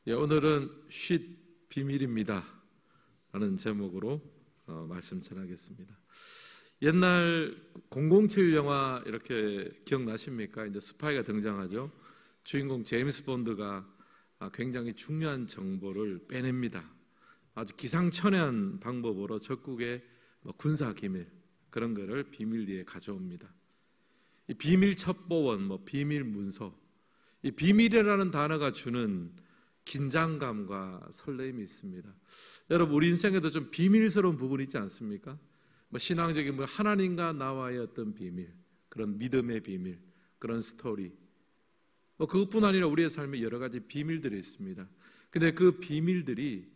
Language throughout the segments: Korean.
오늘은 쉿 비밀입니다 라는 제목으로 말씀 전하겠습니다. 옛날 007 영화 이렇게 기억나십니까? 이제 스파이가 등장하죠. 주인공 제임스 본드가 굉장히 중요한 정보를 빼냅니다. 아주 기상천외한 방법으로 적국의 군사 기밀 그런 거를 비밀리에 가져옵니다. 이 비밀 첩보원, 비밀 문서, 이 비밀이라는 단어가 주는 긴장감과 설렘이 있습니다. 여러분, 우리 인생에도 좀 비밀스러운 부분이 있지 않습니까? 신앙적인 하나님과 나와의 어떤 비밀, 그런 믿음의 비밀, 그런 스토리, 그것뿐 아니라 우리의 삶에 여러 가지 비밀들이 있습니다. 근데 그 비밀들이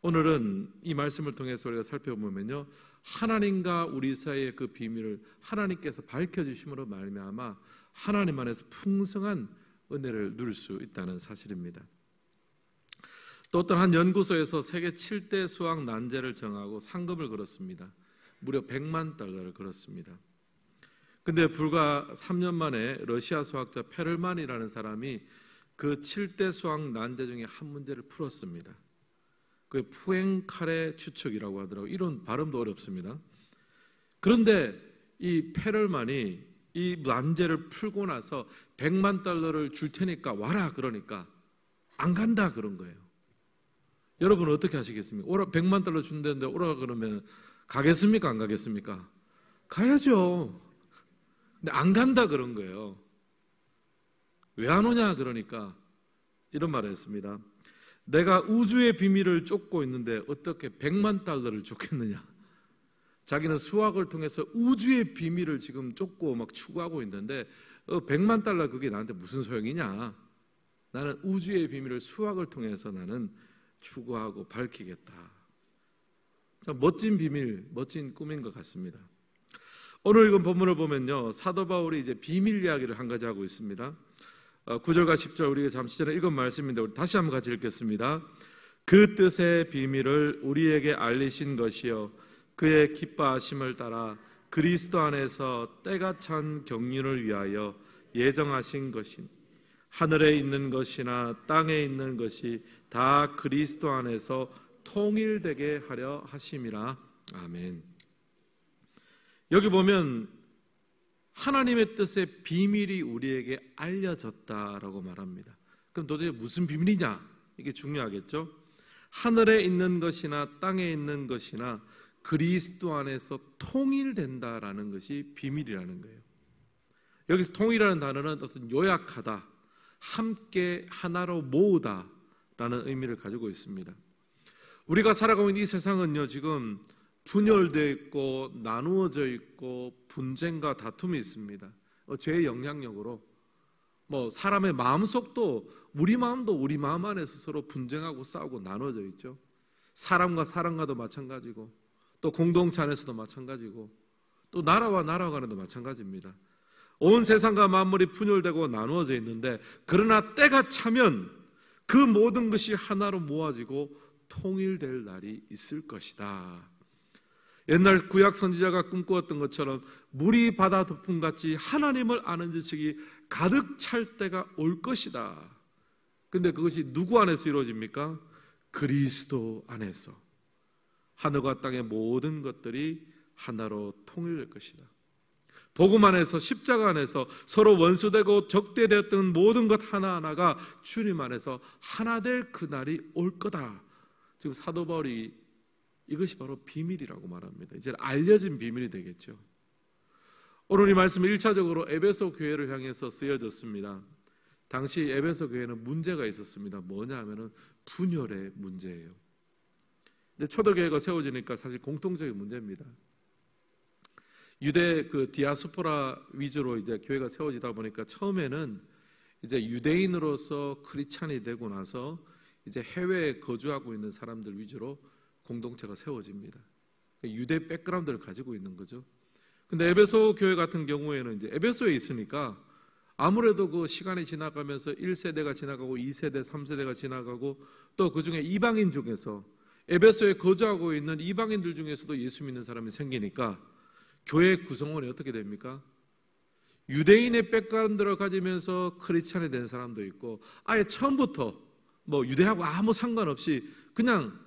오늘은 이 말씀을 통해서 우리가 살펴보면요, 하나님과 우리 사이의 그 비밀을 하나님께서 밝혀주심으로 말미암아 하나님 안에서 풍성한 은혜를 누릴 수 있다는 사실입니다. 또 어떤 한 연구소에서 세계 7대 수학 난제를 정하고 상금을 걸었습니다. 무려 100만 달러를 걸었습니다. 근데 불과 3년 만에 러시아 수학자 페를만이라는 사람이 그 7대 수학 난제 중에 한 문제를 풀었습니다. 그게 푸엥카레 추측이라고 하더라고요. 이런 발음도 어렵습니다. 그런데 이 페를만이 이 난제를 풀고 나서 100만 달러를 줄 테니까 와라 그러니까 안 간다 그런 거예요. 여러분은 어떻게 하시겠습니까? 100만 달러 준다는데 오라 그러면 가겠습니까? 안 가겠습니까? 가야죠. 근데 안 간다 그런 거예요. 왜 안 오냐 그러니까 이런 말을 했습니다. 내가 우주의 비밀을 쫓고 있는데 어떻게 100만 달러를 쫓겠느냐. 자기는 수학을 통해서 우주의 비밀을 지금 쫓고 막 추구하고 있는데 100만 달러 그게 나한테 무슨 소용이냐. 나는 우주의 비밀을 수학을 통해서 나는 추구하고 밝히겠다. 참 멋진 비밀, 멋진 꿈인 것 같습니다. 오늘 읽은 본문을 보면요, 사도 바울이 이제 비밀 이야기를 한 가지 하고 있습니다. 9절과 10절 우리가 잠시 전에 읽은 말씀인데 우리 다시 한번 같이 읽겠습니다. 그 뜻의 비밀을 우리에게 알리신 것이요 그의 기뻐하심을 따라 그리스도 안에서 때가 찬 경륜을 위하여 예정하신 것이니 하늘에 있는 것이나 땅에 있는 것이 다 그리스도 안에서 통일되게 하려 하심이라. 아멘. 여기 보면 하나님의 뜻의 비밀이 우리에게 알려졌다라고 말합니다. 그럼 도대체 무슨 비밀이냐? 이게 중요하겠죠? 하늘에 있는 것이나 땅에 있는 것이나 그리스도 안에서 통일된다라는 것이 비밀이라는 거예요. 여기서 통일이라는 단어는 어떤 요약하다, 함께 하나로 모으다라는 의미를 가지고 있습니다. 우리가 살아가고 있는 이 세상은요, 지금 분열되어 있고 나누어져 있고 분쟁과 다툼이 있습니다. 죄의 영향력으로 사람의 마음속도 우리 마음도 우리 마음 안에서 서로 분쟁하고 싸우고 나누어져 있죠. 사람과 사람과도 마찬가지고 또 공동체 안에서도 마찬가지고 또 나라와 나라 간에도 마찬가지입니다. 온 세상과 만물이 분열되고 나누어져 있는데 그러나 때가 차면 그 모든 것이 하나로 모아지고 통일될 날이 있을 것이다. 옛날 구약 선지자가 꿈꾸었던 것처럼 물이 바다 덮음같이 하나님을 아는 지식이 가득 찰 때가 올 것이다. 그런데 그것이 누구 안에서 이루어집니까? 그리스도 안에서 하늘과 땅의 모든 것들이 하나로 통일될 것이다. 복음 안에서 십자가 안에서 서로 원수되고 적대되었던 모든 것 하나하나가 주님 안에서 하나 될 그날이 올 거다. 지금 사도 바울이 이것이 바로 비밀이라고 말합니다. 이제 알려진 비밀이 되겠죠. 오늘 이 말씀은 1차적으로 에베소 교회를 향해서 쓰여졌습니다. 당시 에베소 교회는 문제가 있었습니다. 뭐냐 하면은 분열의 문제예요. 근데 초대교회가 세워지니까 사실 공통적인 문제입니다. 유대 그 디아스포라 위주로 이제 교회가 세워지다 보니까 처음에는 이제 유대인으로서 크리스찬이 되고 나서 이제 해외에 거주하고 있는 사람들 위주로 공동체가 세워집니다. 유대 백그라운드를 가지고 있는 거죠. 근데 에베소 교회 같은 경우에는 이제 에베소에 있으니까 아무래도 그 시간이 지나가면서 1세대가 지나가고 2세대, 3세대가 지나가고 또 그중에 이방인 중에서 에베소에 거주하고 있는 이방인들 중에서도 예수 믿는 사람이 생기니까 교회 구성원이 어떻게 됩니까? 유대인의 백그라운드를 가지면서 크리스찬이 된 사람도 있고 아예 처음부터 뭐 유대하고 아무 상관없이 그냥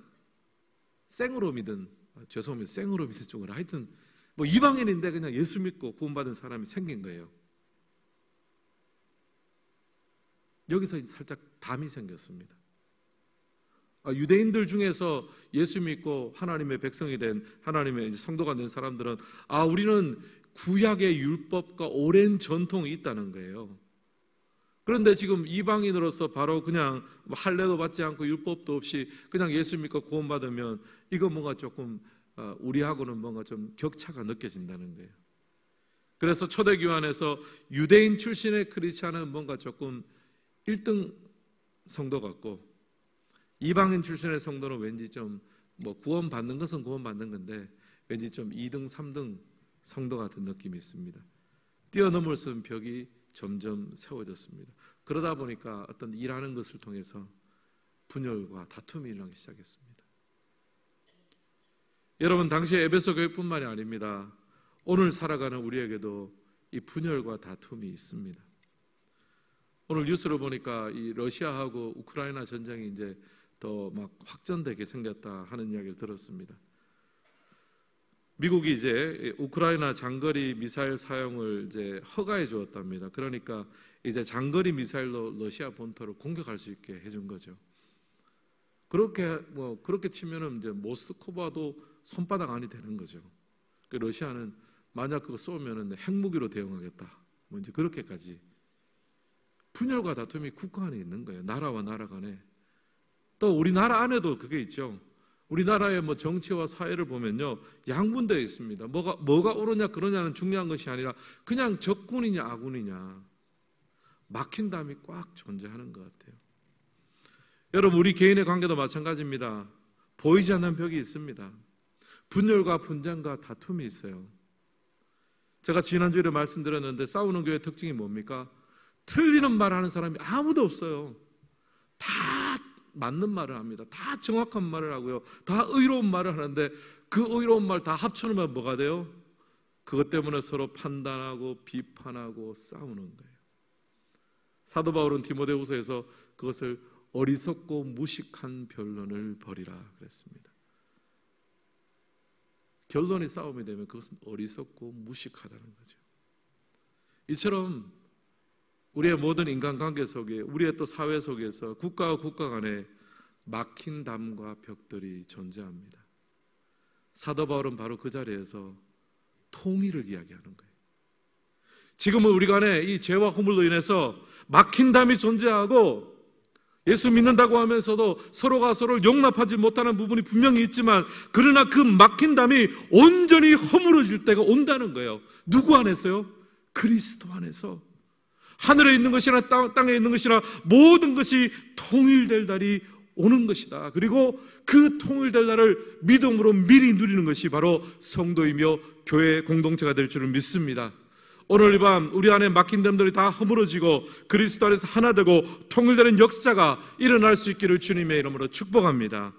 생으로 믿은, 죄송합니다, 생으로 믿은 쪽으로 하여튼 뭐 이방인인데 그냥 예수 믿고 구원받은 사람이 생긴 거예요. 여기서 살짝 담이 생겼습니다. 유대인들 중에서 예수 믿고 하나님의 백성이 된, 하나님의 성도가 된 사람들은 우리는 구약의 율법과 오랜 전통이 있다는 거예요. 그런데 지금 이방인으로서 바로 그냥 할례도 받지 않고 율법도 없이 그냥 예수 믿고 구원받으면 이거 뭔가 조금 우리하고는 뭔가 좀 격차가 느껴진다는 거예요. 그래서 초대교환에서 유대인 출신의 크리스찬은 뭔가 조금 1등 성도 같고, 이방인 출신의 성도는 왠지 좀 뭐 구원받는 것은 구원받는 건데 왠지 좀 2등, 3등 성도 같은 느낌이 있습니다. 뛰어넘을 수 있는 벽이 점점 세워졌습니다. 그러다 보니까 어떤 일하는 것을 통해서 분열과 다툼이 일어나기 시작했습니다. 여러분, 당시에 에베소 교회뿐만이 아닙니다. 오늘 살아가는 우리에게도 이 분열과 다툼이 있습니다. 오늘 뉴스를 보니까 이 러시아하고 우크라이나 전쟁이 이제 더 막 확전되게 생겼다 하는 이야기를 들었습니다. 미국이 이제 우크라이나 장거리 미사일 사용을 이제 허가해 주었답니다. 그러니까 이제 장거리 미사일로 러시아 본토를 공격할 수 있게 해준 거죠. 그렇게 치면은 이제 모스크바도 손바닥 안이 되는 거죠. 러시아는 만약 그거 쏘면은 핵무기로 대응하겠다. 뭐 이제 그렇게까지 분열과 다툼이 국가 안에 있는 거예요. 나라와 나라 간에. 또 우리나라 안에도 그게 있죠. 우리나라의 뭐 정치와 사회를 보면요, 양분되어 있습니다. 뭐가 옳으냐 그러냐는 중요한 것이 아니라 그냥 적군이냐 아군이냐, 막힌 담이 꽉 존재하는 것 같아요. 여러분, 우리 개인의 관계도 마찬가지입니다. 보이지 않는 벽이 있습니다. 분열과 분쟁과 다툼이 있어요. 제가 지난주에 말씀드렸는데 싸우는 교회의 특징이 뭡니까? 틀리는 말을 하는 사람이 아무도 없어요. 다 맞는 말을 합니다. 다 정확한 말을 하고요. 다 의로운 말을 하는데 그 의로운 말 다 합쳐놓으면 뭐가 돼요? 그것 때문에 서로 판단하고 비판하고 싸우는 거예요. 사도 바울은 디모데후서에서 그것을 어리석고 무식한 변론을 벌이라 그랬습니다. 결론이 싸움이 되면 그것은 어리석고 무식하다는 거죠. 이처럼 우리의 모든 인간관계 속에, 우리의 또 사회 속에서 국가와 국가 간에 막힌 담과 벽들이 존재합니다. 사도 바울은 바로 그 자리에서 통일을 이야기하는 거예요. 지금은 우리 간에 이 죄와 허물로 인해서 막힌 담이 존재하고 예수 믿는다고 하면서도 서로가 서로를 용납하지 못하는 부분이 분명히 있지만, 그러나 그 막힌 담이 온전히 허물어질 때가 온다는 거예요. 누구 안에서요? 그리스도 안에서. 하늘에 있는 것이나 땅에 있는 것이나 모든 것이 통일될 날이 오는 것이다. 그리고 그 통일될 날을 믿음으로 미리 누리는 것이 바로 성도이며 교회 공동체가 될 줄을 믿습니다. 오늘 이 밤 우리 안에 막힌 담들이 다 허물어지고 그리스도 안에서 하나 되고 통일되는 역사가 일어날 수 있기를 주님의 이름으로 축복합니다.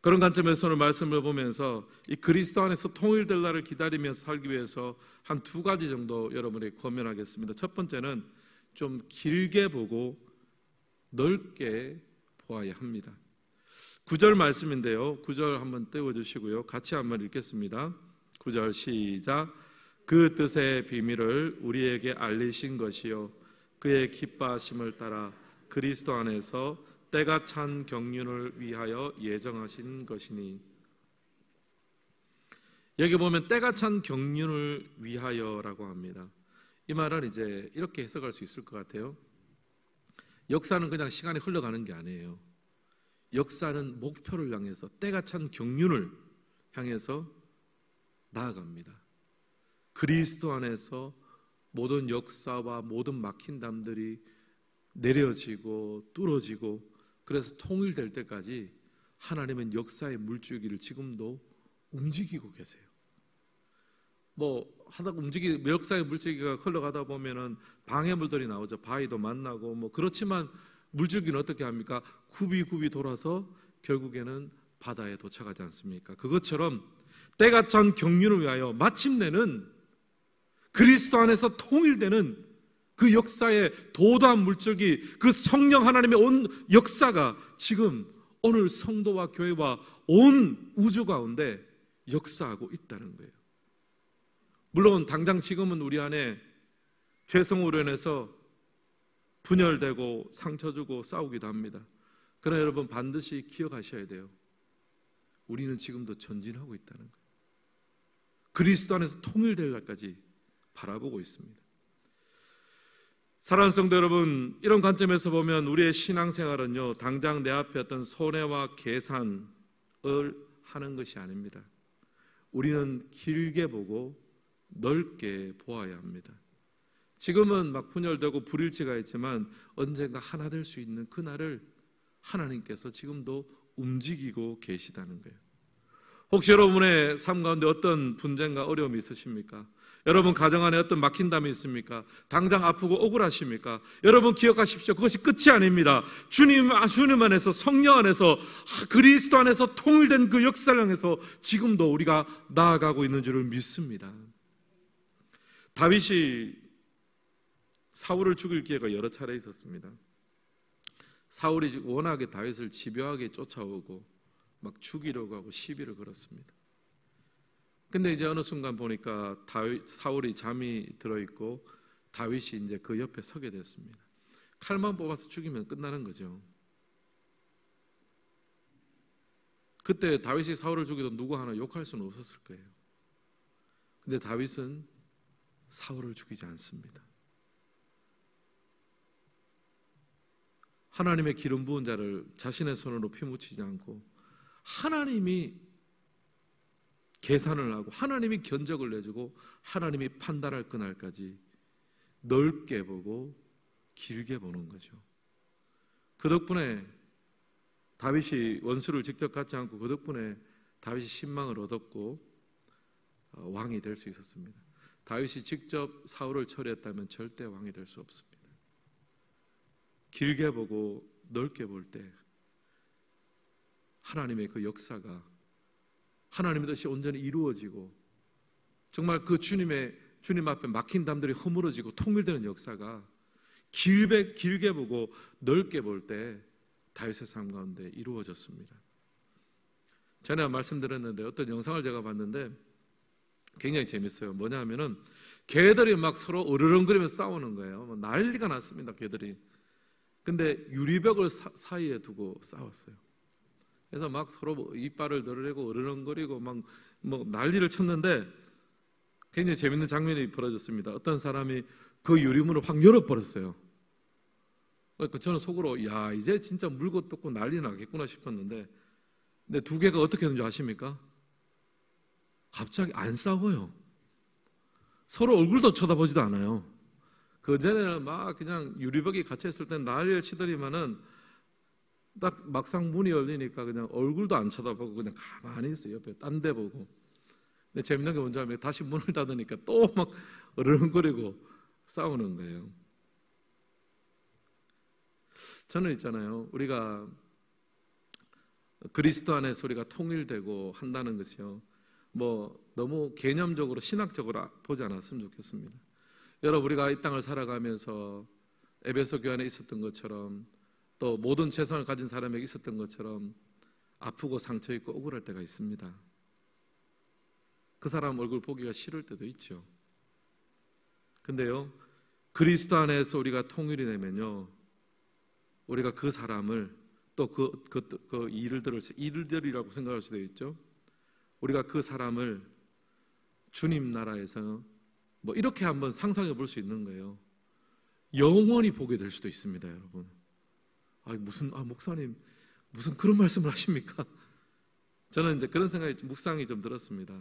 그런 관점에서 오늘 말씀을 보면서 이 그리스도 안에서 통일될 날을 기다리면서 살기 위해서 한 2가지 정도 여러분에게 권면하겠습니다. 첫 번째는 좀 길게 보고 넓게 보아야 합니다. 9절 말씀인데요, 9절 한번 떼어주시고요, 같이 한번 읽겠습니다. 9절 시작. 그 뜻의 비밀을 우리에게 알리신 것이요 그의 기뻐하심을 따라 그리스도 안에서 때가 찬 경륜을 위하여 예정하신 것이니. 여기 보면 때가 찬 경륜을 위하여라고 합니다. 이 말은 이제 이렇게 해석할 수 있을 것 같아요. 역사는 그냥 시간이 흘러가는 게 아니에요. 역사는 목표를 향해서, 때가 찬 경륜을 향해서 나아갑니다. 그리스도 안에서 모든 역사와 모든 막힌 담들이 내려지고 뚫어지고, 그래서 통일될 때까지 하나님은 역사의 물줄기를 지금도 움직이고 계세요. 하다가 역사의 물줄기가 흘러가다 보면은 방해물들이 나오죠. 바위도 만나고 그렇지만 물줄기는 어떻게 합니까? 굽이 돌아서 결국에는 바다에 도착하지 않습니까? 그것처럼 때가 찬 경륜을 위하여 마침내는 그리스도 안에서 통일되는 그 역사의 도도한 물줄기, 그 성령 하나님의 온 역사가 지금 오늘 성도와 교회와 온 우주 가운데 역사하고 있다는 거예요. 물론 당장 지금은 우리 안에 죄성으로 인해서 분열되고 상처 주고 싸우기도 합니다. 그러나 여러분 반드시 기억하셔야 돼요. 우리는 지금도 전진하고 있다는 거예요. 그리스도 안에서 통일될 날까지 바라보고 있습니다. 사랑하는 성도 여러분, 이런 관점에서 보면 우리의 신앙생활은요, 당장 내 앞에 어떤 손해와 계산을 하는 것이 아닙니다. 우리는 길게 보고 넓게 보아야 합니다. 지금은 막 분열되고 불일치가 있지만 언젠가 하나 될 수 있는 그날을 하나님께서 지금도 움직이고 계시다는 거예요. 혹시 여러분의 삶 가운데 어떤 분쟁과 어려움이 있으십니까? 여러분 가정 안에 어떤 막힌 담이 있습니까? 당장 아프고 억울하십니까? 여러분 기억하십시오. 그것이 끝이 아닙니다. 주님 안에서, 성령 안에서, 그리스도 안에서 통일된 그 역사를 향해서 지금도 우리가 나아가고 있는 줄을 믿습니다. 다윗이 사울을 죽일 기회가 여러 차례 있었습니다. 사울이 워낙에 다윗을 집요하게 쫓아오고 막 죽이려고 하고 시비를 걸었습니다. 근데 이제 어느 순간 보니까 사울이 잠이 들어있고 다윗이 이제 그 옆에 서게 됐습니다. 칼만 뽑아서 죽이면 끝나는 거죠. 그때 다윗이 사울을 죽이도 누구 하나 욕할 수는 없었을 거예요. 근데 다윗은 사울을 죽이지 않습니다. 하나님의 기름 부은 자를 자신의 손으로 피 묻히지 않고 하나님이 계산을 하고 하나님이 견적을 내주고 하나님이 판단할 그날까지 넓게 보고 길게 보는 거죠. 그 덕분에 다윗이 원수를 직접 갖지 않고 그 덕분에 다윗이 신망을 얻었고 왕이 될 수 있었습니다. 다윗이 직접 사울을 처리했다면 절대 왕이 될 수 없습니다. 길게 보고 넓게 볼 때 하나님의 그 역사가 하나님의 뜻이 온전히 이루어지고 정말 그 주님 앞에 막힌 담들이 허물어지고 통일되는 역사가 길게 보고 넓게 볼 때 다윗의 삶 가운데 이루어졌습니다. 전에 말씀드렸는데 어떤 영상을 제가 봤는데 굉장히 재밌어요. 뭐냐 하면은 개들이 막 서로 으르렁거리면서 싸우는 거예요. 난리가 났습니다. 개들이. 근데 유리벽을 사이에 두고 싸웠어요. 그래서 막 서로 이빨을 드러내고 으르렁거리고 막 난리를 쳤는데 굉장히 재밌는 장면이 벌어졌습니다. 어떤 사람이 그 유리문을 확 열어버렸어요. 그러니까 저는 속으로 야 이제 진짜 물고 뜯고 난리 나겠구나 싶었는데 근데 두 개가 어떻게 했는지 아십니까? 갑자기 안 싸워요. 서로 얼굴도 쳐다보지도 않아요. 그전에는 막 그냥 유리벽이 갇혀있을 땐 난리를 치더니만은 딱 막상 문이 열리니까 그냥 얼굴도 안 쳐다보고 그냥 가만히 있어요. 옆에 딴 데 보고. 근데 재밌는 게 뭔지 알면 다시 문을 닫으니까 또 막 어르렁거리고 싸우는 거예요. 저는 있잖아요. 우리가 그리스도 안에서 우리가 통일되고 한다는 것이요. 너무 개념적으로 신학적으로 보지 않았으면 좋겠습니다. 여러분 우리가 이 땅을 살아가면서 에베소 교회 안에 있었던 것처럼 또 모든 재산을 가진 사람에게 있었던 것처럼 아프고 상처 있고 억울할 때가 있습니다. 그 사람 얼굴 보기가 싫을 때도 있죠. 근데요 그리스도 안에서 우리가 통일이 되면요 우리가 그 사람을 또 그 일들이라고 생각할 수도 있죠. 우리가 그 사람을 주님 나라에서 이렇게 한번 상상해 볼 수 있는 거예요. 영원히 보게 될 수도 있습니다, 여러분. 목사님 무슨 그런 말씀을 하십니까? 저는 이제 그런 생각이 묵상이 좀 들었습니다.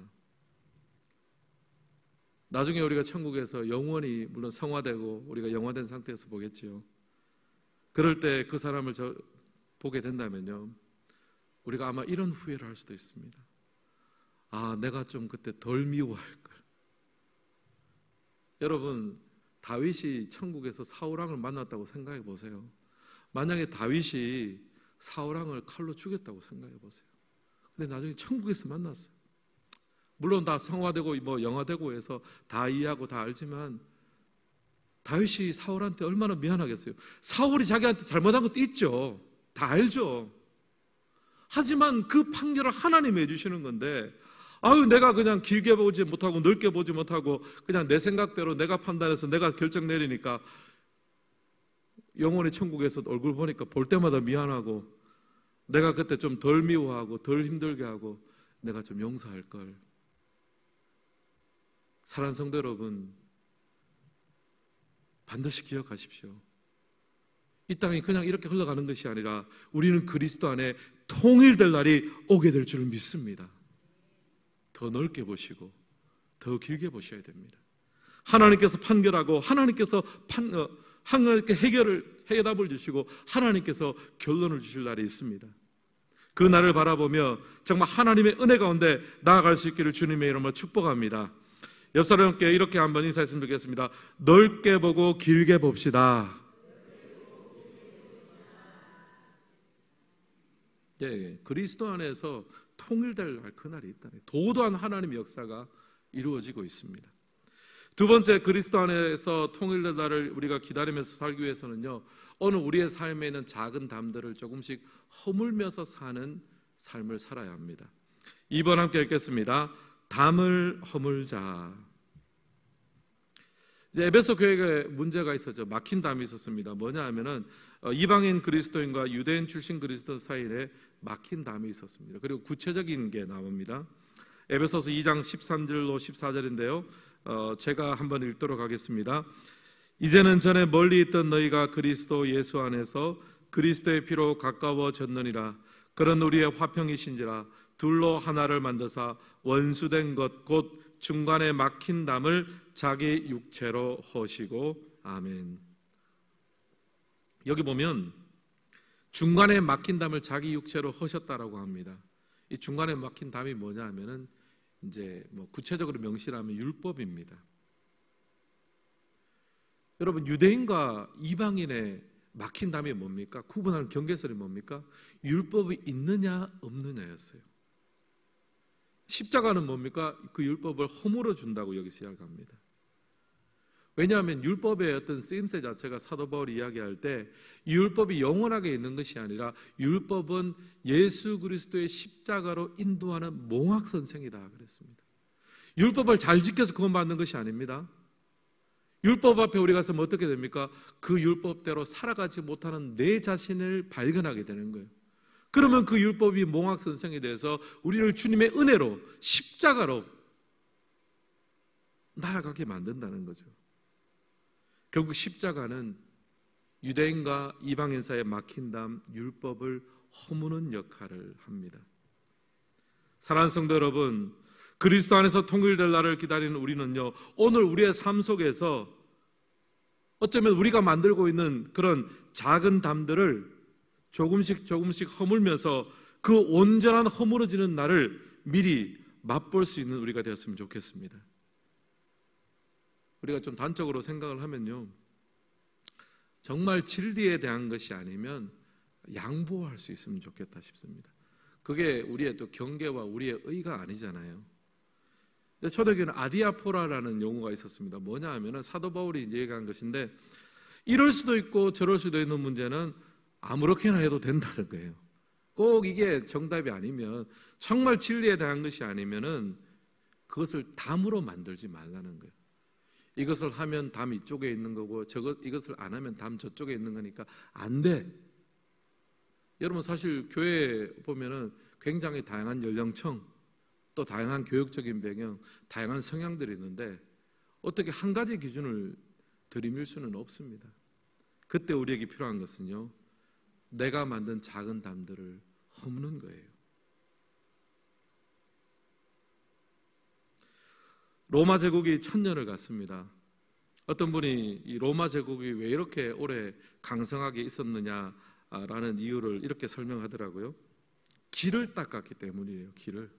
나중에 우리가 천국에서 영원히 물론 성화되고 우리가 영화된 상태에서 보겠지요. 그럴 때 그 사람을 보게 된다면요, 우리가 아마 이런 후회를 할 수도 있습니다. 내가 좀 그때 덜 미워할 걸. 여러분 다윗이 천국에서 사울왕을 만났다고 생각해 보세요. 만약에 다윗이 사울왕을 칼로 죽였다고 생각해 보세요. 근데 나중에 천국에서 만났어요. 물론 다 성화되고 영화되고 해서 다 이해하고 다 알지만 다윗이 사울한테 얼마나 미안하겠어요. 사울이 자기한테 잘못한 것도 있죠. 다 알죠. 하지만 그 판결을 하나님이 해주시는 건데, 아유, 내가 그냥 길게 보지 못하고 넓게 보지 못하고 그냥 내 생각대로 내가 판단해서 내가 결정 내리니까 영원히 천국에서 얼굴 보니까 볼 때마다 미안하고, 내가 그때 좀 덜 미워하고 덜 힘들게 하고 내가 좀 용서할 걸. 사랑하는 성도 여러분, 반드시 기억하십시오. 이 땅이 그냥 이렇게 흘러가는 것이 아니라 우리는 그리스도 안에 통일될 날이 오게 될 줄을 믿습니다. 더 넓게 보시고 더 길게 보셔야 됩니다. 하나님께서 판결하고 하나님께서 하나님께 해답을 주시고 하나님께서 결론을 주실 날이 있습니다. 그 날을 바라보며 정말 하나님의 은혜 가운데 나아갈 수 있기를 주님의 이름으로 축복합니다. 옆 사람께 이렇게 한번 인사했으면 좋겠습니다. 넓게 보고 길게 봅시다. 예, 그리스도 안에서 통일될 날 그날이 있다네. 도도한 하나님의 역사가 이루어지고 있습니다. 두 번째, 그리스도 안에서 통일될 날을 우리가 기다리면서 살기 위해서는요, 오늘 우리의 삶에 있는 작은 담들을 조금씩 허물면서 사는 삶을 살아야 합니다. 2번 함께 읽겠습니다. 담을 허물자. 이제 에베소 교회에 문제가 있었죠. 막힌 담이 있었습니다. 뭐냐 하면은 이방인 그리스도인과 유대인 출신 그리스도 사이에 막힌 담이 있었습니다. 그리고 구체적인 게 나옵니다. 에베소서 2장 13절로 14절인데요. 제가 한번 읽도록 하겠습니다. 이제는 전에 멀리 있던 너희가 그리스도 예수 안에서 그리스도의 피로 가까워졌느니라. 그런 우리의 화평이신지라. 둘로 하나를 만드사 원수된 것 곧 중간에 막힌 담을 자기 육체로 허시고. 아멘. 여기 보면 중간에 막힌 담을 자기 육체로 허셨다라고 합니다. 이 중간에 막힌 담이 뭐냐 하면은 이제 구체적으로 명시하면 율법입니다. 여러분, 유대인과 이방인의 막힌 담이 뭡니까? 구분하는 경계선이 뭡니까? 율법이 있느냐 없느냐였어요. 십자가는 뭡니까? 그 율법을 허물어 준다고 여기 시작합니다. 왜냐하면 율법의 어떤 쓰임새 자체가 사도 바울이 이야기할 때 이 율법이 영원하게 있는 것이 아니라 율법은 예수 그리스도의 십자가로 인도하는 몽학선생이다 그랬습니다. 율법을 잘 지켜서 구원받는 것이 아닙니다. 율법 앞에 우리가 서면 어떻게 됩니까? 그 율법대로 살아가지 못하는 내 자신을 발견하게 되는 거예요. 그러면 그 율법이 몽학선생이 돼서 우리를 주님의 은혜로 십자가로 나아가게 만든다는 거죠. 결국 십자가는 유대인과 이방인 사이에 막힌 담 율법을 허무는 역할을 합니다. 사랑하는 성도 여러분, 그리스도 안에서 통일될 날을 기다리는 우리는요, 오늘 우리의 삶 속에서 어쩌면 우리가 만들고 있는 그런 작은 담들을 조금씩 허물면서 그 온전한 허물어지는 날을 미리 맛볼 수 있는 우리가 되었으면 좋겠습니다. 우리가 좀 단적으로 생각을 하면요, 정말 진리에 대한 것이 아니면 양보할 수 있으면 좋겠다 싶습니다. 그게 우리의 또 경계와 우리의 의가 아니잖아요. 초대교회는 아디아포라라는 용어가 있었습니다. 뭐냐 하면은 사도 바울이 이제 얘기한 것인데, 이럴 수도 있고 저럴 수도 있는 문제는 아무렇게나 해도 된다는 거예요. 꼭 이게 정답이 아니면, 정말 진리에 대한 것이 아니면은 그것을 담으로 만들지 말라는 거예요. 이것을 하면 담 이쪽에 있는 거고 이것을 안 하면 담 저쪽에 있는 거니까 안 돼. 여러분, 사실 교회에 보면은 굉장히 다양한 연령층, 또 다양한 교육적인 배경, 다양한 성향들이 있는데 어떻게 한 가지 기준을 들이밀 수는 없습니다. 그때 우리에게 필요한 것은요, 내가 만든 작은 담들을 허무는 거예요. 로마 제국이 1000년을 갔습니다. 어떤 분이 이 로마 제국이 왜 이렇게 오래 강성하게 있었느냐라는 이유를 이렇게 설명하더라고요. 길을 닦았기 때문이에요. 길을,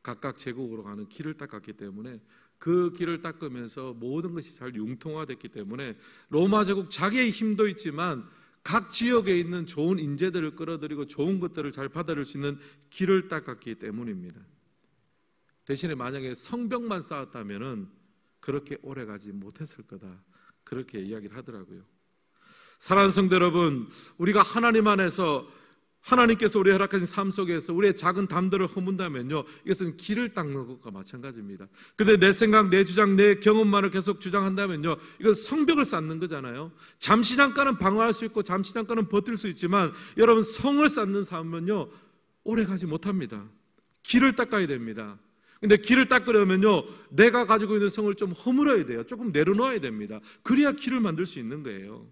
각각 제국으로 가는 길을 닦았기 때문에, 그 길을 닦으면서 모든 것이 잘 융통화됐기 때문에 로마 제국 자기의 힘도 있지만 각 지역에 있는 좋은 인재들을 끌어들이고 좋은 것들을 잘 받아들일 수 있는 길을 닦았기 때문입니다. 대신에 만약에 성벽만 쌓았다면은 그렇게 오래 가지 못했을 거다, 그렇게 이야기를 하더라고요. 사랑하는 성도 여러분, 우리가 하나님 안에서 하나님께서 우리의 허락하신 삶 속에서 우리의 작은 담들을 허문다면요, 이것은 길을 닦는 것과 마찬가지입니다. 근데 내 생각, 내 주장, 내 경험만을 계속 주장한다면요, 이건 성벽을 쌓는 거잖아요. 잠시 잠깐은 방어할 수 있고 잠시 잠깐은 버틸 수 있지만, 여러분, 성을 쌓는 삶은요 오래 가지 못합니다. 길을 닦아야 됩니다. 근데 길을 닦으려면요, 내가 가지고 있는 성을 좀 허물어야 돼요. 조금 내려놓아야 됩니다. 그래야 길을 만들 수 있는 거예요.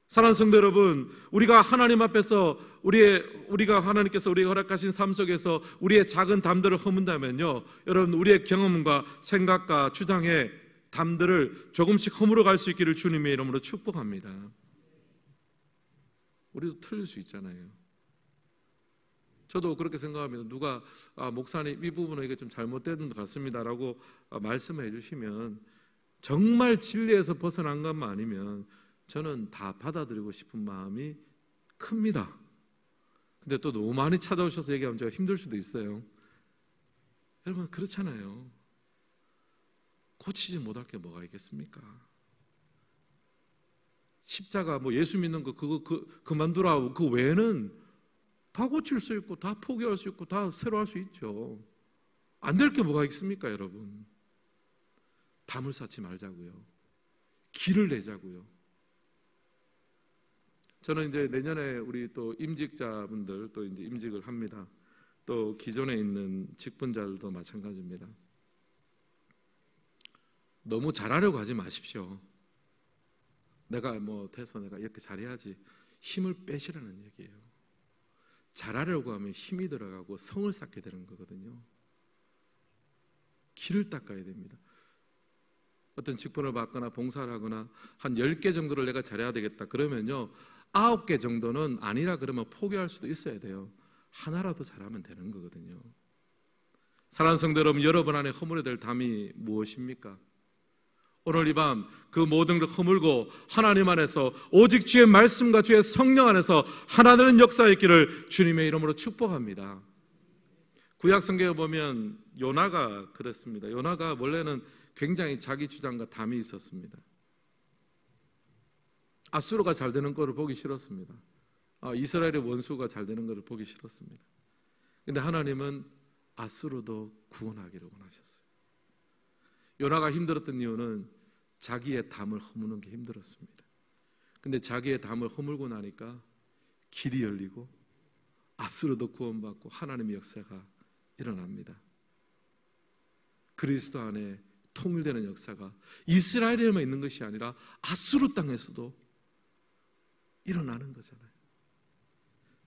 사랑하는 성도 여러분, 우리가 하나님 앞에서 우리가 하나님께서 우리가 허락하신 삶 속에서 우리의 작은 담들을 허문다면요, 여러분, 우리의 경험과 생각과 주장의 담들을 조금씩 허물어 갈 수 있기를 주님의 이름으로 축복합니다. 우리도 틀릴 수 있잖아요. 저도 그렇게 생각합니다. 누가 목사님 이 부분은 이게 좀 잘못된 것 같습니다라고 말씀해 주시면, 정말 진리에서 벗어난 것만 아니면 저는 다 받아들이고 싶은 마음이 큽니다. 근데 또 너무 많이 찾아오셔서 얘기하면 제가 힘들 수도 있어요. 여러분, 그렇잖아요. 고치지 못할 게 뭐가 있겠습니까? 십자가 예수 믿는 거 그거 그만두라, 그 외에는 다 고칠 수 있고 다 포기할 수 있고 다 새로 할 수 있죠. 안 될 게 뭐가 있습니까, 여러분? 담을 쌓지 말자고요. 길을 내자고요. 저는 이제 내년에 우리 또 임직자분들 또 이제 임직을 합니다. 또 기존에 있는 직분자들도 마찬가지입니다. 너무 잘하려고 하지 마십시오. 내가 돼서 내가 이렇게 잘해야지, 힘을 빼시라는 얘기예요. 잘하려고 하면 힘이 들어가고 성을 쌓게 되는 거거든요. 길을 닦아야 됩니다. 어떤 직분을 받거나 봉사를 하거나 한 10개 정도를 내가 잘해야 되겠다 그러면요, 9개 정도는 아니라 그러면 포기할 수도 있어야 돼요. 하나라도 잘하면 되는 거거든요. 사랑하는 성도 여러분, 여러분 안에 허물어야 될 담이 무엇입니까? 오늘 이 밤 그 모든 걸 허물고 하나님 안에서 오직 주의 말씀과 주의 성령 안에서 하나 되는 역사의 길을 주님의 이름으로 축복합니다. 구약 성경에 보면 요나가 그랬습니다. 요나가 원래는 굉장히 자기 주장과 담이 있었습니다. 아수르가 잘 되는 것을 보기 싫었습니다. 이스라엘의 원수가 잘 되는 것을 보기 싫었습니다. 그런데 하나님은 아수르도 구원하기를 원하셨어요. 요나가 힘들었던 이유는 자기의 담을 허무는 게 힘들었습니다. 그런데 자기의 담을 허물고 나니까 길이 열리고 아수르도 구원받고 하나님의 역사가 일어납니다. 그리스도 안에 통일되는 역사가 이스라엘에만 있는 것이 아니라 아수르 땅에서도 일어나는 거잖아요.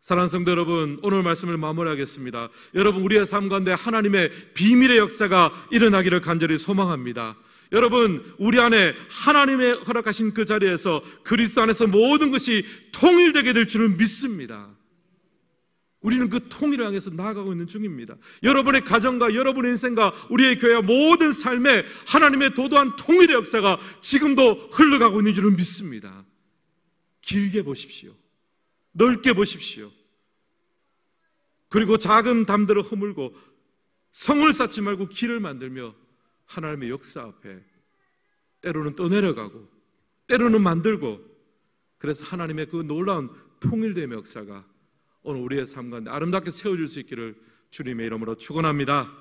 사랑하는 성도 여러분, 오늘 말씀을 마무리하겠습니다. 여러분, 우리의 삶 가운데 하나님의 비밀의 역사가 일어나기를 간절히 소망합니다. 여러분, 우리 안에 하나님의 허락하신 그 자리에서 그리스도 안에서 모든 것이 통일되게 될 줄을 믿습니다. 우리는 그 통일을 향해서 나아가고 있는 중입니다. 여러분의 가정과 여러분의 인생과 우리의 교회와 모든 삶에 하나님의 도도한 통일의 역사가 지금도 흘러가고 있는 줄을 믿습니다. 길게 보십시오. 넓게 보십시오. 그리고 작은 담들을 허물고 성을 쌓지 말고 길을 만들며 하나님의 역사 앞에 때로는 떠내려가고 때로는 만들고, 그래서 하나님의 그 놀라운 통일됨의 역사가 오늘 우리의 삶 가운데 아름답게 세워질 수 있기를 주님의 이름으로 축원합니다.